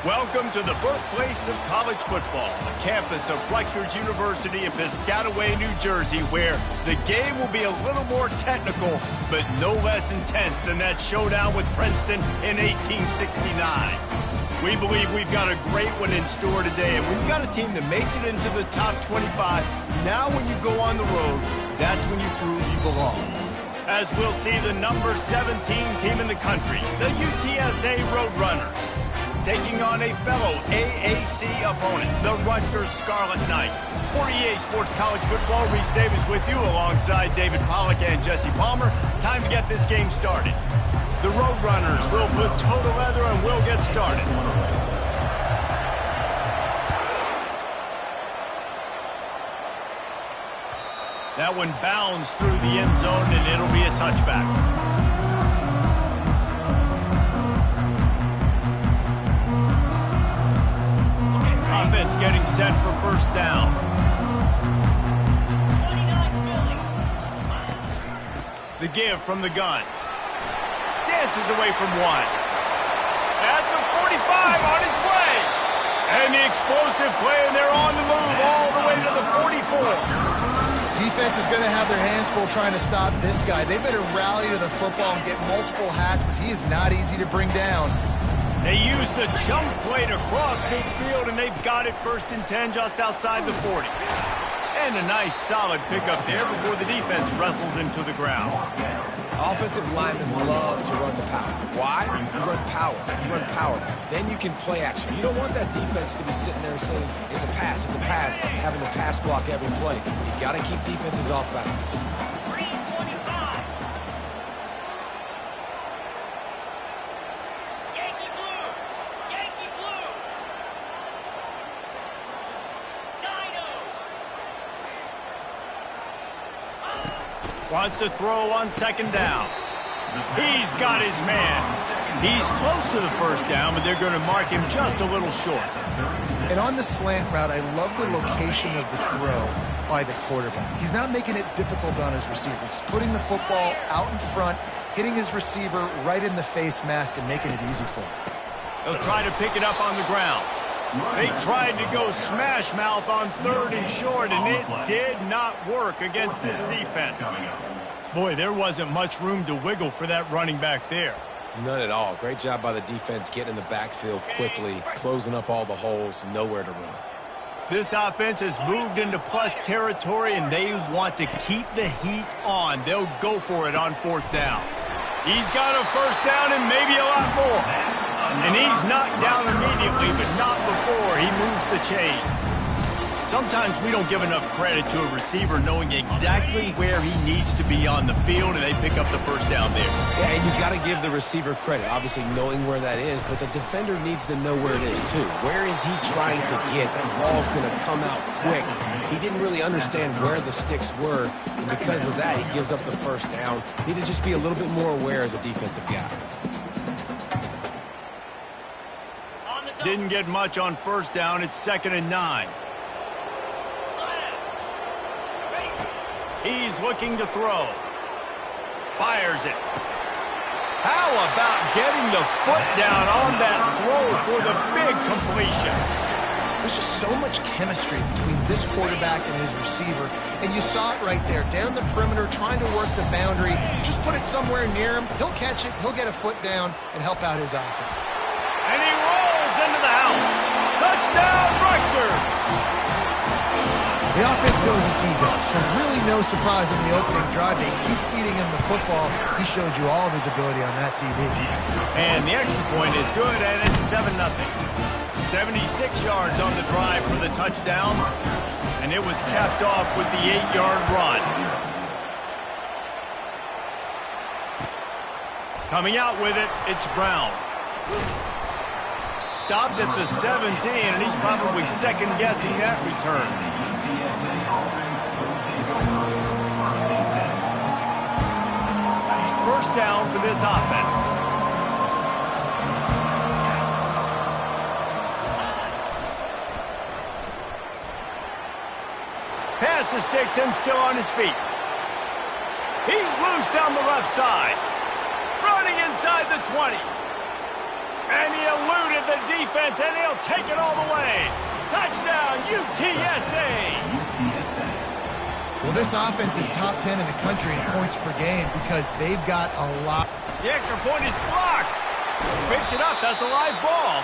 Welcome to the birthplace of college football, the campus of Rutgers University in Piscataway, New Jersey, where the game will be a little more technical, but no less intense than that showdown with Princeton in 1869. We believe we've got a great one in store today, and we've got a team that makes it into the top 25. Now when you go on the road, that's when you prove you belong. As we'll see the number 17 team in the country, the UTSA Roadrunners, taking on a fellow AAC opponent, the Rutgers Scarlet Knights. For EA Sports College Football, Reese Davis with you alongside David Pollack and Jesse Palmer. Time to get this game started. The Roadrunners will put total leather and we'll get started. That one bounds through the end zone and it'll be a touchback. Offense getting set for first down. The give from the gun. Dances away from one. At the 45 on its way. And the explosive play, and they're on the move all the way to the 44. Defense is going to have their hands full trying to stop this guy. They better rally to the football and get multiple hats because he is not easy to bring down. They use the jump play to cross midfield, and they've got it 1st and 10 just outside the 40. And a nice solid pickup there before the defense wrestles him to the ground. Offensive linemen love to run the power. Why? You run power. You run power. Then you can play action. You don't want that defense to be sitting there saying, it's a pass, having to pass block every play. You got to keep defenses off balance. Wants to throw on 2nd down. He's got his man. He's close to the 1st down, but they're going to mark him just a little short. And on the slant route, I love the location of the throw by the quarterback. He's not making it difficult on his receiver. He's putting the football out in front, hitting his receiver right in the face mask and making it easy for him. They'll try to pick it up on the ground. They tried to go smash mouth on 3rd and short, and it did not work against this defense. Boy, there wasn't much room to wiggle for that running back there. None at all. Great job by the defense getting in the backfield quickly, closing up all the holes, nowhere to run. This offense has moved into plus territory, and they want to keep the heat on. They'll go for it on 4th down. He's got a 1st down and maybe a lot more. And he's knocked down immediately, but not before he moves the chains. Sometimes we don't give enough credit to a receiver knowing exactly where he needs to be on the field, and they pick up the 1st down there. Yeah, and you got to give the receiver credit, obviously knowing where that is, but the defender needs to know where it is too. Where is he trying to get? That ball's going to come out quick. He didn't really understand where the sticks were, and because of that, he gives up the 1st down. Need to just be a little bit more aware as a defensive guy. Didn't get much on 1st down. It's 2nd and 9. He's looking to throw. Fires it. How about getting the foot down on that throw for the big completion? There's just so much chemistry between this quarterback and his receiver, and you saw it right there, down the perimeter, trying to work the boundary. Just put it somewhere near him. He'll catch it, he'll get a foot down, and help out his offense. And he rolls into the house. Touchdown, Rutgers! The offense goes as he goes, so really no surprise in the opening drive. They keep feeding him the football. He showed you all of his ability on that TV. And the extra point is good, and it's 7-0. 76 yards on the drive for the touchdown, and it was capped off with the 8-yard run. Coming out with it, it's Brown. Stopped at the 17, and he's probably second-guessing that return. First down for this offense. Pass the sticks and still on his feet. He's loose down the left side. Running inside the 20. And he eluded of the defense, and he'll take it all the way. Touchdown, UTSA. Well, this offense is top 10 in the country in points per game because they've got a lot. The extra point is blocked. Picks it up. That's a live ball.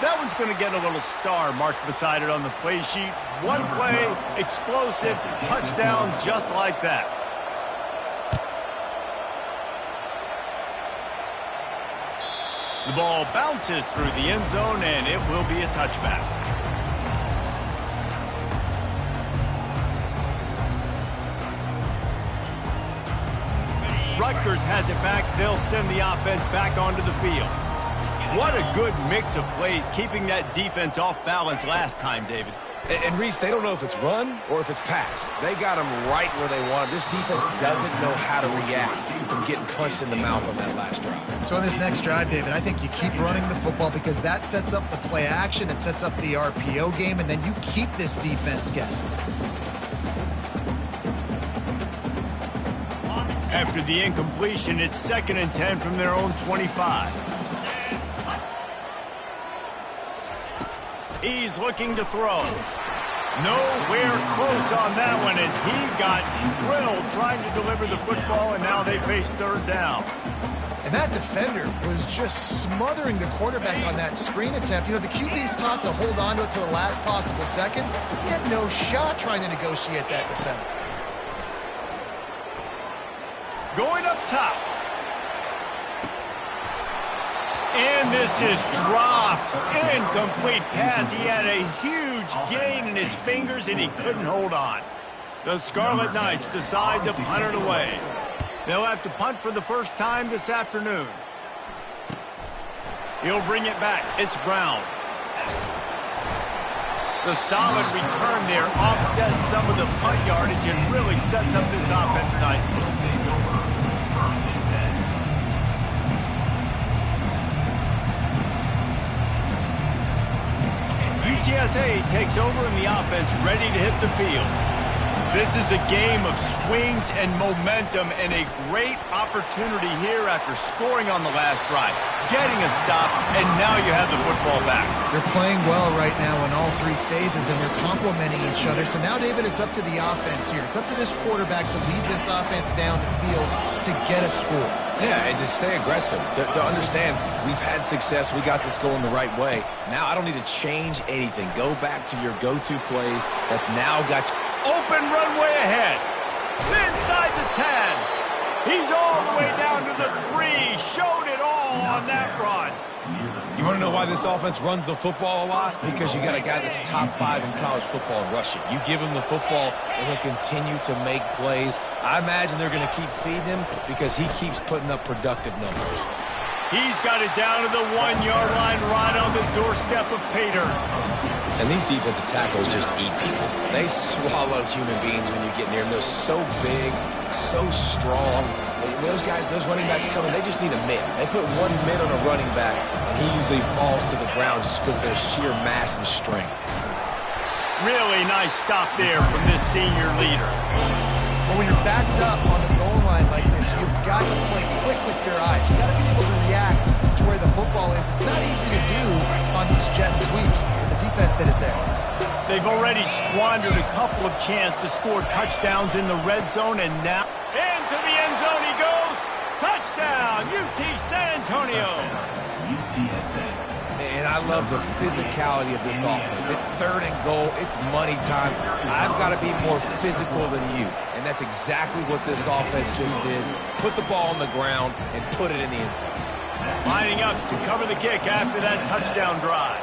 That one's going to get a little star marked beside it on the play sheet. One play, explosive, touchdown just like that. The ball bounces through the end zone, and it will be a touchback. Rutgers has it back. They'll send the offense back onto the field. What a good mix of plays, keeping that defense off balance last time, David. And Reese, they don't know if it's run or if it's pass. They got them right where they want. This defense doesn't know how to react from getting punched in the mouth on that last drive. So on this next drive, David, I think you keep running the football because that sets up the play action, it sets up the RPO game, and then you keep this defense guessing. After the incompletion, it's 2nd and 10 from their own 25. He's looking to throw. Nowhere close on that one as he got drilled trying to deliver the football, and now they face 3rd down. And that defender was just smothering the quarterback on that screen attempt. You know, the QB's taught to hold on to it to the last possible second. He had no shot trying to negotiate that defender. Going up top. And this is dropped. Incomplete pass. He had a huge gain in his fingers, and he couldn't hold on. The Scarlet Knights decide to punt it away. They'll have to punt for the first time this afternoon. He'll bring it back. It's Brown. The solid return there offsets some of the punt yardage and really sets up this offense nicely. UTSA takes over in the offense, ready to hit the field. This is a game of swings and momentum and a great opportunity here after scoring on the last drive, getting a stop, and now you have the football back. They're playing well right now in all 3 phases, and they're complementing each other. So now, David, it's up to the offense here. It's up to this quarterback to lead this offense down the field to get a score. Yeah, and to stay aggressive, to understand we've had success, we got this going the right way. Now I don't need to change anything. Go back to your go-to plays. That's now got you. Open runway ahead. Inside the 10. He's all the way down to the 3. Showed it all on that run. You want to know why this offense runs the football a lot? Because you got a guy that's top 5 in college football in rushing. You give him the football, and he'll continue to make plays. I imagine they're going to keep feeding him because he keeps putting up productive numbers. He's got it down to the 1-yard line right on the doorstep of Pater. And these defensive tackles just eat people. They swallow human beings when you get near them. They're so big, so strong. Those guys, those running backs coming, they just need a mid. They put one mid on a running back, and he usually falls to the ground just because of their sheer mass and strength. Really nice stop there from this senior leader. Well, when you're backed up on the goal line like this, you've got to play quick with your eyes. You've got to be able to react to where the football is. It's not easy to do on these jet sweeps, but the defense did it there. They've already squandered a couple of chances to score touchdowns in the red zone, and now into the end zone he goes. Touchdown, UT San Antonio. And I love the physicality of this offense. It's 3rd and goal. It's money time. I've got to be more physical than you. And that's exactly what this offense just did. Put the ball on the ground and put it in the end zone. Lining up to cover the kick after that touchdown drive.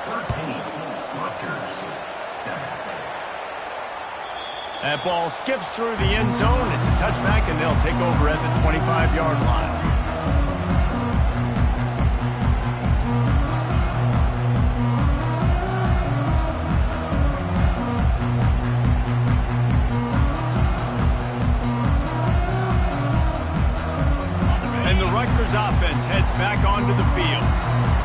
That ball skips through the end zone. It's a touchback, and they'll take over at the 25-yard line. And the Rutgers offense heads back onto the field.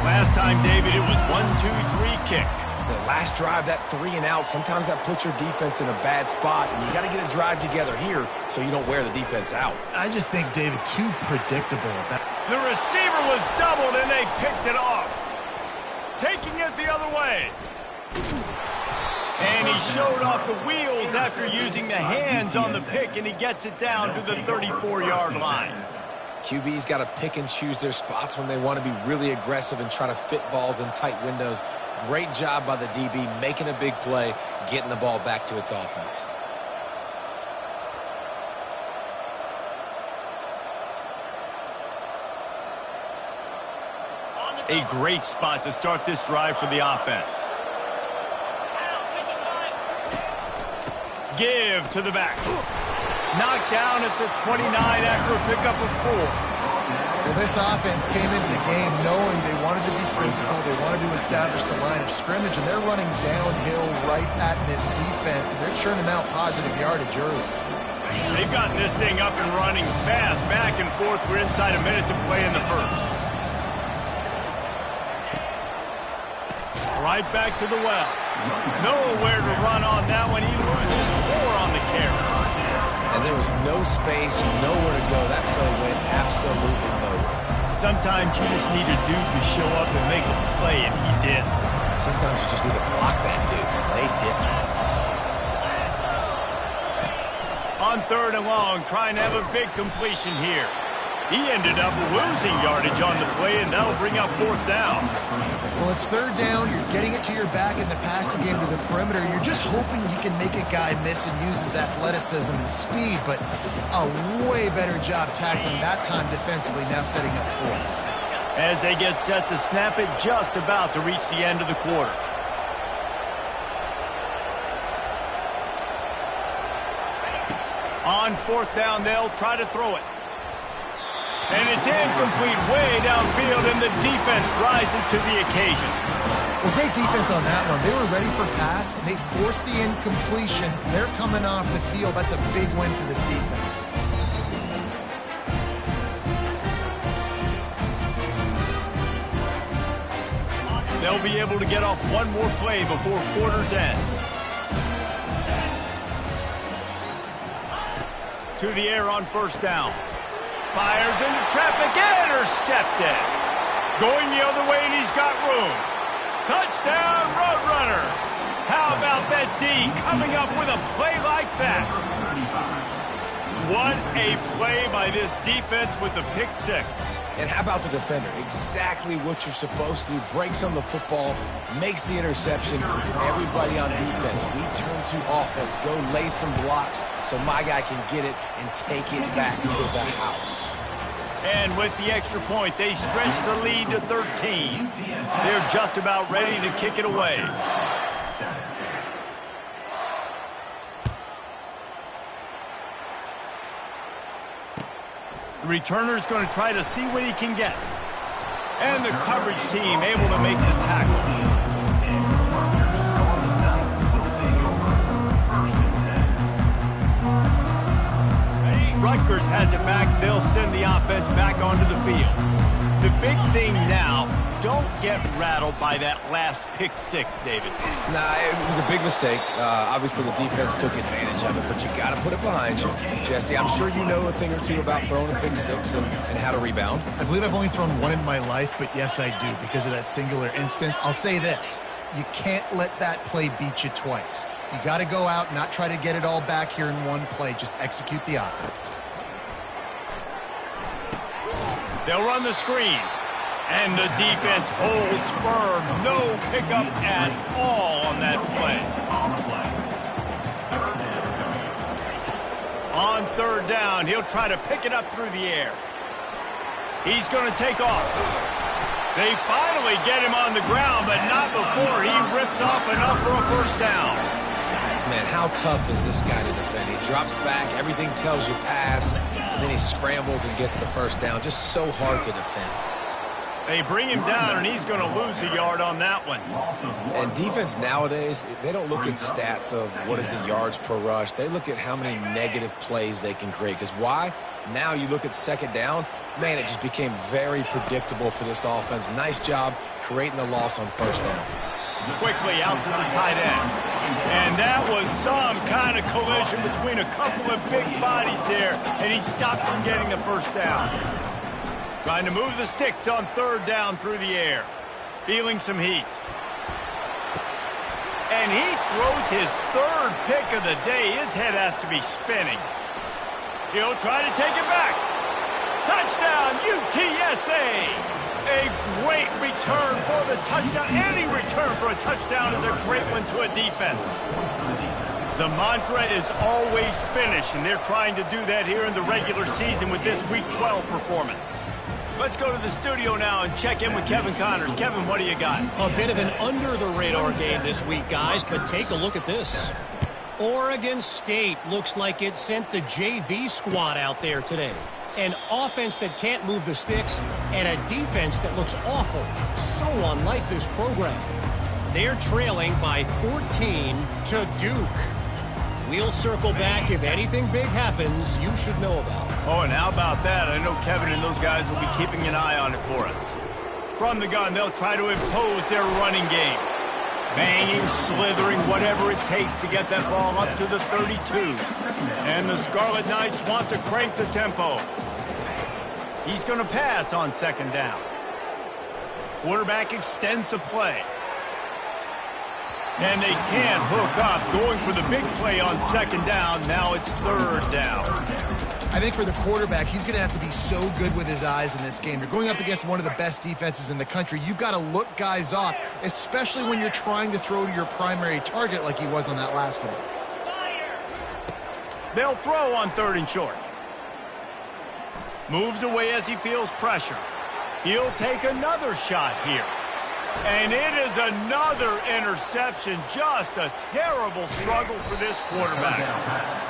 Last time, David, it was 1-2-3 kick. The last drive, that 3 and out, sometimes that puts your defense in a bad spot, and you got to get a drive together here so you don't wear the defense out. I just think, David, too predictable. The receiver was doubled, and they picked it off. taking it the other way. And he showed off the wheels after using the hands on the pick, and he gets it down to the 34-yard line. QB's got to pick and choose their spots when they want to be really aggressive and try to fit balls in tight windows. Great job by the DB making a big play, getting the ball back to its offense. A great spot to start this drive for the offense. Give to the back. Knocked down at the 29 after a pickup of 4. Well, this offense came into the game knowing they wanted to be physical, they wanted to establish the line of scrimmage, and they're running downhill right at this defense, and they're churning out positive yardage early. They've gotten this thing up and running fast, back and forth. We're inside a minute to play in the first. Right back to the well. Nowhere to run on that one. He loses 4 on the carry. And there was no space, nowhere to go. That play went absolutely nowhere. Sometimes you just need a dude to show up and make a play, and he did. Sometimes you just need to block that dude. They didn't. On 3rd and long, trying to have a big completion here. He ended up losing yardage on the play, and that'll bring up 4th down. Well, it's 3rd down. You're getting it to your back in the passing game to the perimeter. You're just hoping he can make a guy miss and use his athleticism and speed, but a way better job tackling that time defensively, now setting up 4th. As they get set to snap it, just about to reach the end of the quarter. On 4th down, they'll try to throw it. And it's incomplete way downfield, and the defense rises to the occasion. Well, great defense on that one. They were ready for pass, and they forced the incompletion. They're coming off the field. That's a big win for this defense. They'll be able to get off one more play before quarter's end. To the air on 1st down. Fires into traffic, intercepted. Going the other way, and he's got room. Touchdown, Roadrunners. How about that D coming up with a play like that? What a play by this defense with the pick 6. And how about the defender? Exactly what you're supposed to do. Breaks on the football, makes the interception. Everybody on defense, we turn to offense. Go lay some blocks so my guy can get it and take it back to the house. And with the extra point, they stretch the lead to 13. They're just about ready to kick it away. The returner's going to try to see what he can get. And the coverage team able to make the tackle. Rutgers has it back. They'll send the offense back onto the field. The big thing now, don't get rattled by that last pick 6, David. Nah, it was a big mistake. Obviously, the defense took advantage of it, but you got to put it behind you. Jesse, I'm sure you know a thing or two about throwing a pick 6 and how to rebound. I believe I've only thrown one in my life, but yes, I do, because of that singular instance. I'll say this. You can't let that play beat you twice. You got to go out and not try to get it all back here in one play. Just execute the offense. They'll run the screen. And the defense holds firm. No pickup at all on that play. On 3rd down, he'll try to pick it up through the air. He's going to take off. They finally get him on the ground, but not before he rips off enough for a 1st down. Man, how tough is this guy to defend? He drops back, everything tells you pass, and then he scrambles and gets the 1st down. Just so hard to defend. They bring him down, and he's going to lose a yard on that one. And defense nowadays, they don't look at stats of what is the yards per rush. They look at how many negative plays they can create. Because why? Now you look at 2nd down, man, it just became very predictable for this offense. Nice job creating the loss on 1st down. Quickly out to the tight end. And that was some kind of collision between a couple of big bodies there, and he stopped from getting the 1st down. Trying to move the sticks on 3rd down through the air. Feeling some heat. And he throws his third pick of the day. His head has to be spinning. He'll try to take it back. Touchdown, UTSA! A great return for the touchdown. Any return for a touchdown is a great one to a defense. The mantra is always finish, and they're trying to do that here in the regular season with this Week 12 performance. Let's go to the studio now and check in with Kevin Connors. Kevin, what do you got? A bit of an under-the-radar game this week, guys, but take a look at this. Oregon State looks like it sent the JV squad out there today. An offense that can't move the sticks and a defense that looks awful. So unlike this program. They're trailing by 14 to Duke. We'll circle back if anything big happens you should know about. Oh, and how about that? I know Kevin and those guys will be keeping an eye on it for us. From the gun, they'll try to impose their running game. Banging, slithering, whatever it takes to get that ball up to the 32. And the Scarlet Knights want to crank the tempo. He's going to pass on second down. Quarterback extends the play. And they can't hook up, going for the big play on second down. Now it's third down. I think for the quarterback, he's going to have to be so good with his eyes in this game. You're going up against one of the best defenses in the country. You've got to look guys off, especially when you're trying to throw to your primary target like he was on that last one. They'll throw on third and short. Moves away as he feels pressure. He'll take another shot here. And it is another interception. Just a terrible struggle for this quarterback.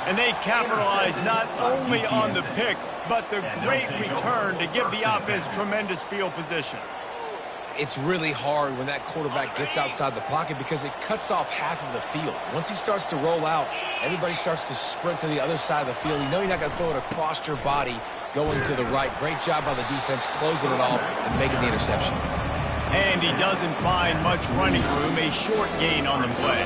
And they capitalize not only on the pick, but the great return to give the offense tremendous field position. It's really hard when that quarterback gets outside the pocket because it cuts off half of the field. Once he starts to roll out, everybody starts to sprint to the other side of the field. You know you're not going to throw it across your body going to the right. Great job by the defense closing it off and making the interception. And he doesn't find much running room, a short gain on the play.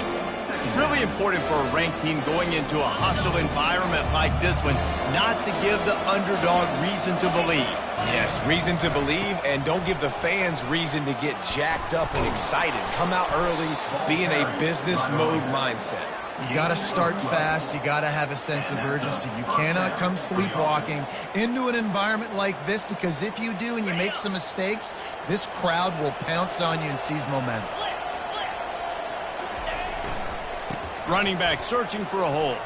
Really important for a ranked team going into a hostile environment like this one, not to give the underdog reason to believe. Yes, reason to believe, and don't give the fans reason to get jacked up and excited. Come out early, be in a business mode mindset. You got to start fast. You got to have a sense of urgency. You cannot come sleepwalking into an environment like this, because if you do and you make some mistakes, this crowd will pounce on you and seize momentum. Running back searching for a hole.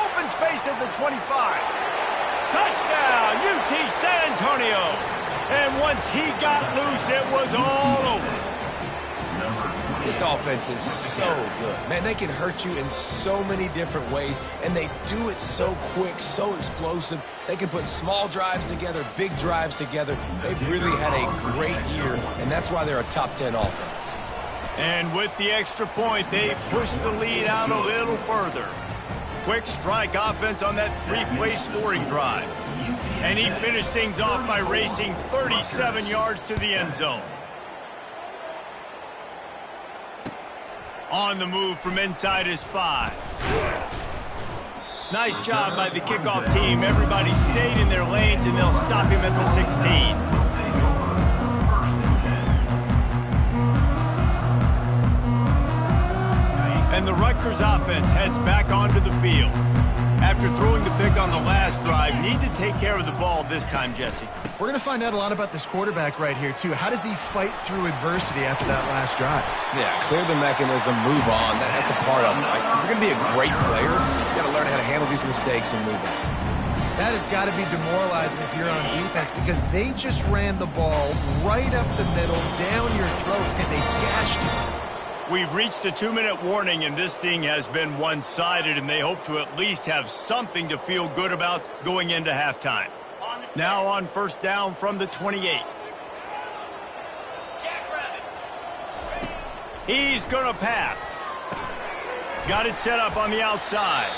Open space at the 25. Touchdown, UT San Antonio. And once he got loose, it was all over. This offense is so good. Man, they can hurt you in so many different ways, and they do it so quick, so explosive. They can put small drives together, big drives together. They've really had a great year, and that's why they're a top 10 offense. And with the extra point, they push the lead out a little further. Quick strike offense on that three-play scoring drive. And he finished things off by racing 37 yards to the end zone. On the move from inside his 5. Nice job by the kickoff team. Everybody stayed in their lanes, and they'll stop him at the 16. And the Rutgers offense heads back onto the field. After throwing the pick on the last drive, need to take care of the ball this time, Jesse. We're going to find out a lot about this quarterback right here, too. How does he fight through adversity after that last drive? Yeah, clear the mechanism, move on. That's a part of it. Right? If you're going to be a great player, you've got to learn how to handle these mistakes and move on. That has got to be demoralizing if you're on defense, because they just ran the ball right up the middle, down your throats, and they gashed you. We've reached a 2-minute warning, and this thing has been one-sided, and they hope to at least have something to feel good about going into halftime. Now on first down from the 28. He's going to pass. Got it set up on the outside.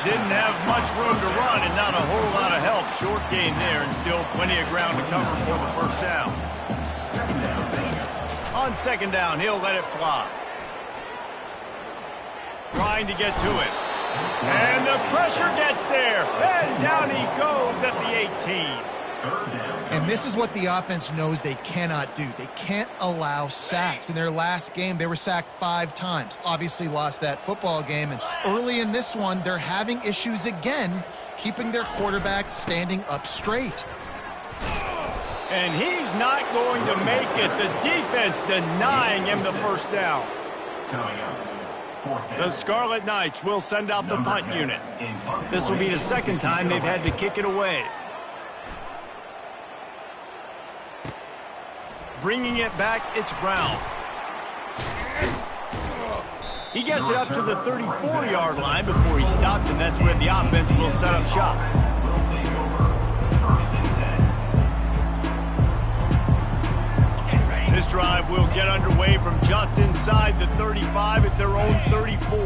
Didn't have much room to run and not a whole lot of help. Short gain there, and still plenty of ground to cover for the first down. On second down, he'll let it fly. Trying to get to it. And the pressure gets there. And down he goes at the 18. And this is what the offense knows they cannot do. They can't allow sacks. In their last game, they were sacked 5 times. Obviously lost that football game. And early in this one, they're having issues again keeping their quarterback standing up straight. And he's not going to make it. The defense denying him the first down. The Scarlet Knights will send out the punt unit. This will be the second time they've had to kick it away. Bringing it back, it's Brown. He gets it up to the 34-yard line before he stopped, and that's where the offense will set up shop. This drive will get underway from just inside the 35 at their own 34.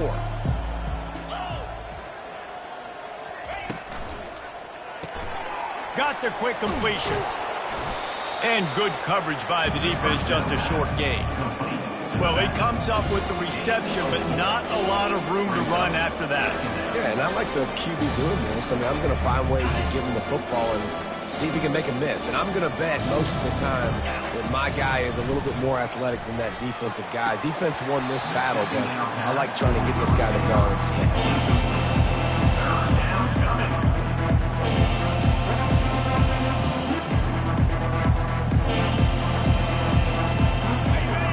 Got the quick completion. And good coverage by the defense, just a short gain. Well, he comes up with the reception, but not a lot of room to run after that. Yeah, and I like the QB doing this. I mean, I'm going to find ways to give him the football and see if he can make a miss. And I'm going to bet most of the time that my guy is a little bit more athletic than that defensive guy. Defense won this battle, but I like trying to get this guy the ball in space.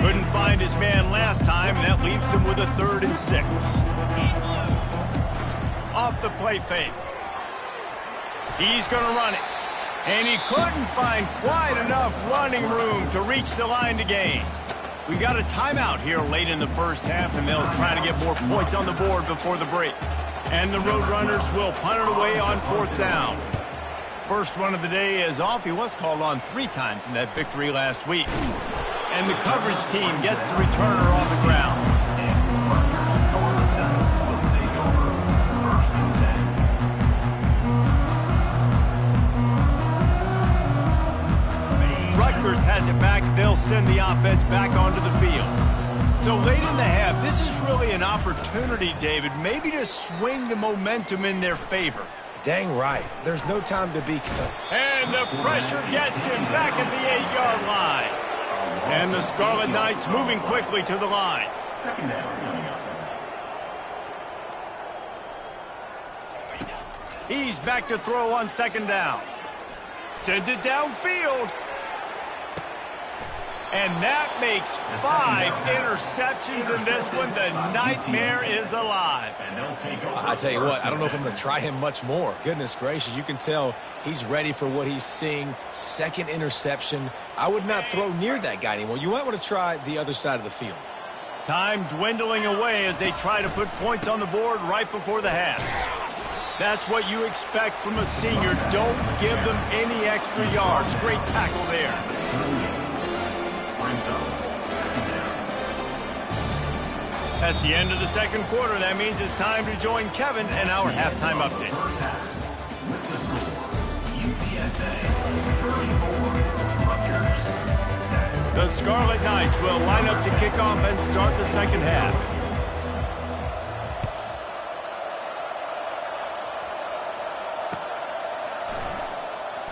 Couldn't find his man last time, and that leaves him with a 3rd and 6. Off the play fake. He's going to run it. And he couldn't find quite enough running room to reach the line to gain. We got a timeout here late in the first half, and they'll try to get more points on the board before the break. And the Roadrunners will punt it away on 4th down. First one of the day is off. He was called on 3 times in that victory last week. And the coverage team gets the returner on the ground. Rutgers has it back. They'll send the offense back onto the field. So late in the half, this is really an opportunity, David, maybe to swing the momentum in their favor. Dang right. There's no time to be cut. And the pressure gets him back at the 8-yard line. And the Scarlet Knights moving quickly to the line. He's back to throw on 2nd down. Sends it downfield. And that makes 5 interceptions in this one. The nightmare is alive. I tell you what, I don't know if I'm going to try him much more. Goodness gracious, you can tell he's ready for what he's seeing. 2nd interception. I would not throw near that guy anymore. You might want to try the other side of the field. Time dwindling away as they try to put points on the board right before the half. That's what you expect from a senior. Don't give them any extra yards. Great tackle there. That's the end of the 2nd quarter. That means it's time to join Kevin and our halftime update. The Scarlet Knights will line up to kick off and start the 2nd half.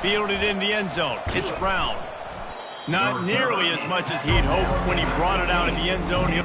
Fielded in the end zone. It's Brown. Not nearly as much as he'd hoped when he brought it out in the end zone.